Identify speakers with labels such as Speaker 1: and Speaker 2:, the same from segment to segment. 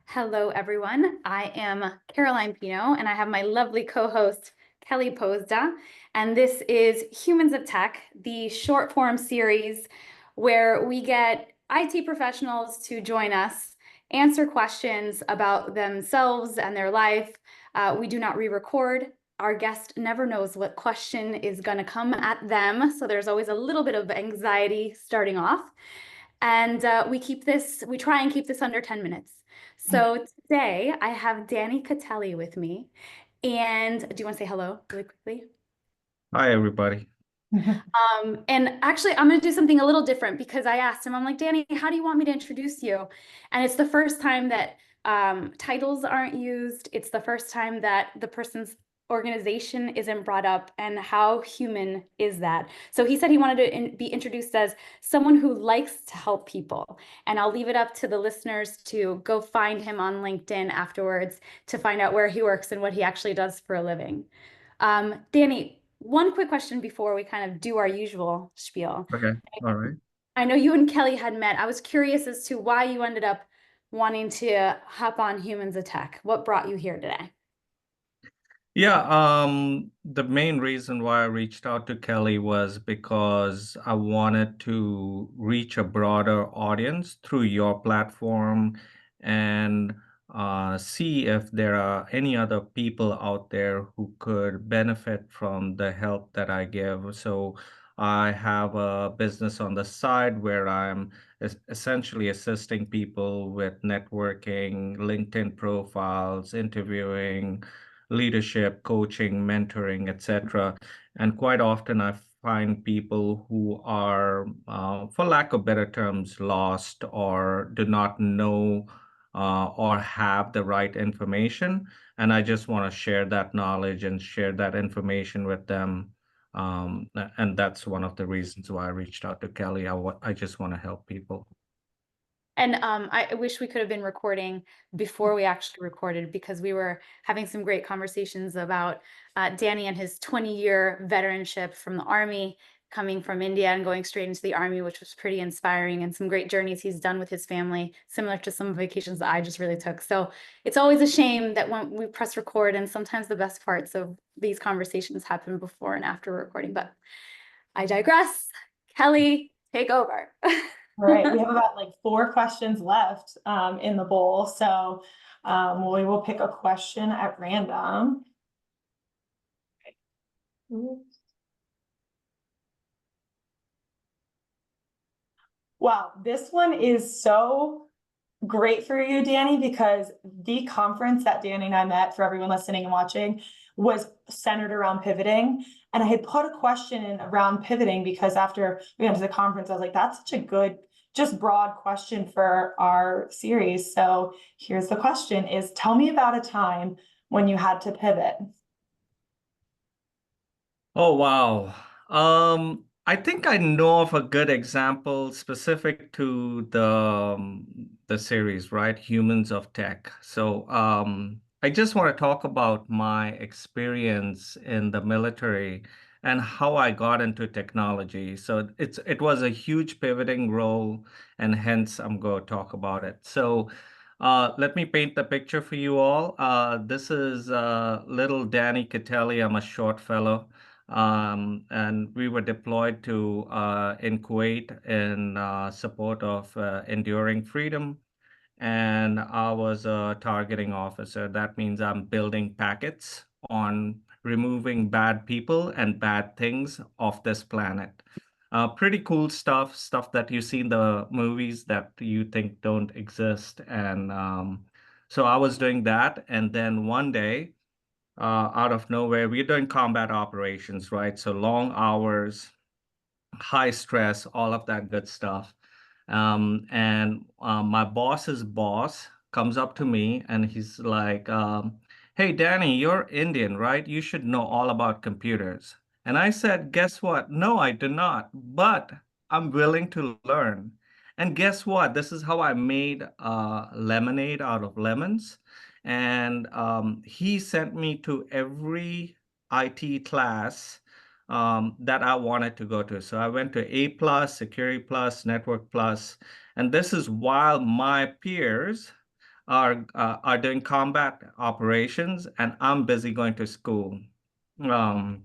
Speaker 1: Hello, everyone. I am Caroline Pino, and I have my lovely co-host, Kelly Posda. And this is Humans of Tech, the short form series where we get IT professionals to join us, answer questions about themselves and their life. We do not re-record. Our guest never knows what question is going to come at them, so there's always a little bit of anxiety starting off. And we try and keep this under 10 minutes. So today I have Danny Catelli with me. And do you want to say hello really quickly?
Speaker 2: Hi, everybody.
Speaker 1: And actually, I'm going to do something a little different because I asked him, I'm like, Danny, how do you want me to introduce you? And it's the first time that titles aren't used. It's the first time that the person's organization isn't brought up. And how human is that? So he said he wanted to be introduced as someone who likes to help people. And I'll leave it up to the listeners to go find him on LinkedIn afterwards to find out where he works and what he actually does for a living. Danny, one quick question before we kind of do our usual spiel.
Speaker 2: Okay. All right.
Speaker 1: I know you and Kelly had met. I was curious as to why you ended up wanting to hop on Humans of Tech. What brought you here today?
Speaker 2: Yeah, the main reason why I reached out to Kelly was because I wanted to reach a broader audience through your platform and see if there are any other people out there who could benefit from the help that I give. So I have a business on the side where I'm essentially assisting people with networking, LinkedIn profiles, interviewing, leadership, coaching, mentoring, etc. And quite often I find people who are, for lack of better terms, lost or do not know or have the right information. And I just want to share that knowledge and share that information with them. And that's one of the reasons why I reached out to Kelly. I just want to help people.
Speaker 1: And I wish we could have been recording before we actually recorded because we were having some great conversations about Danny and his 20-year veteranship from the Army, coming from India and going straight into the Army, which was pretty inspiring, and some great journeys he's done with his family, similar to some vacations that I just really took. So it's always a shame that when we press record, and sometimes the best parts of these conversations happen before and after recording, but I digress. Kelly, take over.
Speaker 3: All right, we have about like 4 questions left in the bowl, so we will pick a question at random. Wow, this one is so great for you, Danny, because the conference that Danny and I met, for everyone listening and watching, was centered around pivoting. And I had put a question in around pivoting because after we went to the conference, I was like, that's such a good, just broad question for our series. So here's the question is, tell me about a time when you had to pivot.
Speaker 2: Oh, wow. I think I know of a good example specific to the series, right? Humans of Tech. So, I just want to talk about my experience in the military and how I got into technology. So it was a huge pivoting role, and hence I'm going to talk about it. So, let me paint the picture for you all. This is little Danny Catelli. I'm a short fellow. And we were deployed to in Kuwait in support of enduring freedom. And I was a targeting officer. That means I'm building packets on removing bad people and bad things off this planet. Pretty cool stuff, stuff that you see in the movies that you think don't exist. And so I was doing that. And then one day, out of nowhere. We're doing combat operations, right? So long hours, high stress, all of that good stuff. And my boss's boss comes up to me and he's like, "Hey, Danny, you're Indian, right? You should know all about computers." And I said, "Guess what? No, I do not, but I'm willing to learn." And guess what? This is how I made lemonade out of lemons. And he sent me to every IT class that I wanted to go to. So I went to A plus, Security plus, Network plus, and this is while my peers are doing combat operations, and I'm busy going to school um,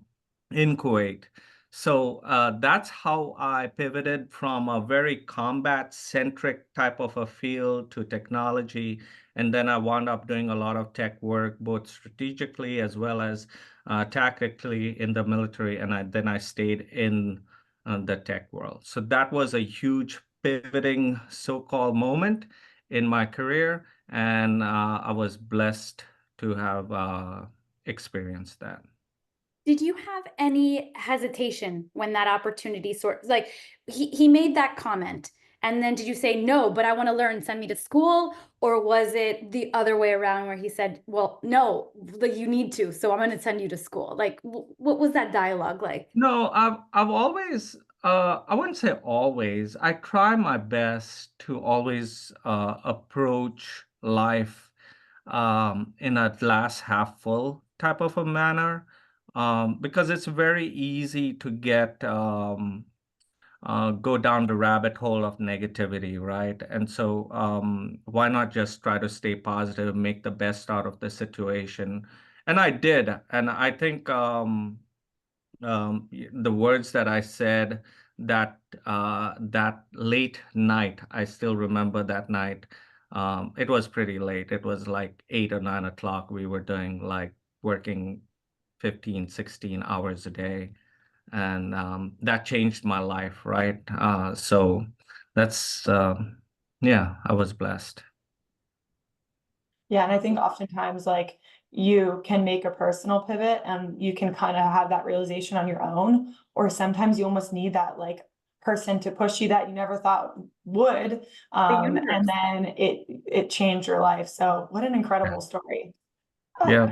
Speaker 2: in Kuwait. So that's how I pivoted from a very combat-centric type of a field to technology. And then I wound up doing a lot of tech work, both strategically as well as tactically in the military. And then I stayed in the tech world. So that was a huge pivoting so-called moment in my career. And I was blessed to have experienced that.
Speaker 1: Did you have any hesitation when that opportunity like he made that comment, and then did you say, no, but I want to learn, send me to school? Or was it the other way around where he said, well, no, like you need to, so I'm going to send you to school? Like, what was that dialogue like?
Speaker 2: No, I've always I wouldn't say always. I try my best to always approach life in a glass half full type of a manner, because it's very easy to get go down the rabbit hole of negativity, right? And so why not just try to stay positive, make the best out of the situation? And I did, and I think the words that I said that late night, I still remember that night. It was pretty late. It was like 8 or 9 o'clock. We were doing like working 15, 16 hours a day. And that changed my life, right? So that's, yeah, I was blessed.
Speaker 3: Yeah, and I think oftentimes like you can make a personal pivot and you can kind of have that realization on your own, or sometimes you almost need that like person to push you that you never thought would. And
Speaker 1: universe.
Speaker 3: then it changed your life. So what an incredible story. Oh,
Speaker 2: Yeah.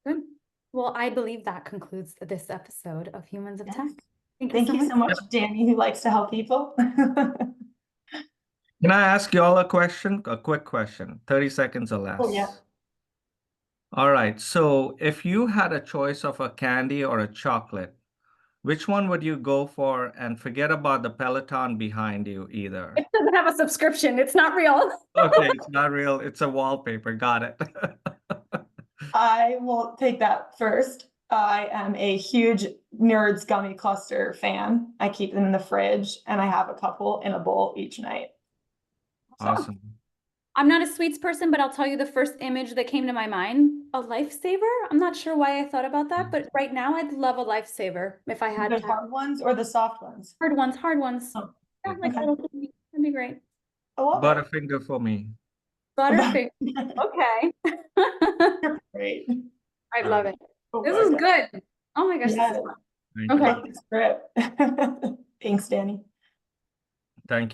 Speaker 1: Good. Well, I believe that concludes this episode of Humans of
Speaker 3: Yes.
Speaker 1: Tech. Thank
Speaker 3: Thank you so much, Danny, who likes to help people.
Speaker 2: Can I ask you all a question? A quick question, 30 seconds or less.
Speaker 3: Oh, yeah.
Speaker 2: All right. So if you had a choice of a candy or a chocolate, which one would you go for? And forget about the Peloton behind you either.
Speaker 1: It doesn't have a subscription. It's not real.
Speaker 2: Okay, it's not real. It's a wallpaper. Got it.
Speaker 3: I will take that first. I am a huge Nerds Gummy Cluster fan. I keep them in the fridge and I have a couple in a bowl each night. So,
Speaker 2: Awesome.
Speaker 1: I'm not a sweets person, but I'll tell you the first image that came to my mind, a lifesaver. I'm not sure why I thought about that, but right now I'd love a lifesaver if I had
Speaker 3: the
Speaker 1: to.
Speaker 3: hard ones or the soft ones?
Speaker 1: Hard ones, hard ones.
Speaker 3: Oh,
Speaker 1: Yeah, like
Speaker 3: okay.
Speaker 1: that'd be great.
Speaker 3: I love it.
Speaker 2: Butterfinger for me.
Speaker 1: Butterfinger. Okay.
Speaker 3: Great.
Speaker 1: I love it.
Speaker 3: Oh
Speaker 1: This
Speaker 3: my
Speaker 1: is
Speaker 3: God.
Speaker 1: good. Oh my gosh.
Speaker 3: Yes.
Speaker 2: Thank
Speaker 1: Okay.
Speaker 2: you.
Speaker 3: Love the script. Thanks, Danny.
Speaker 2: Thank you.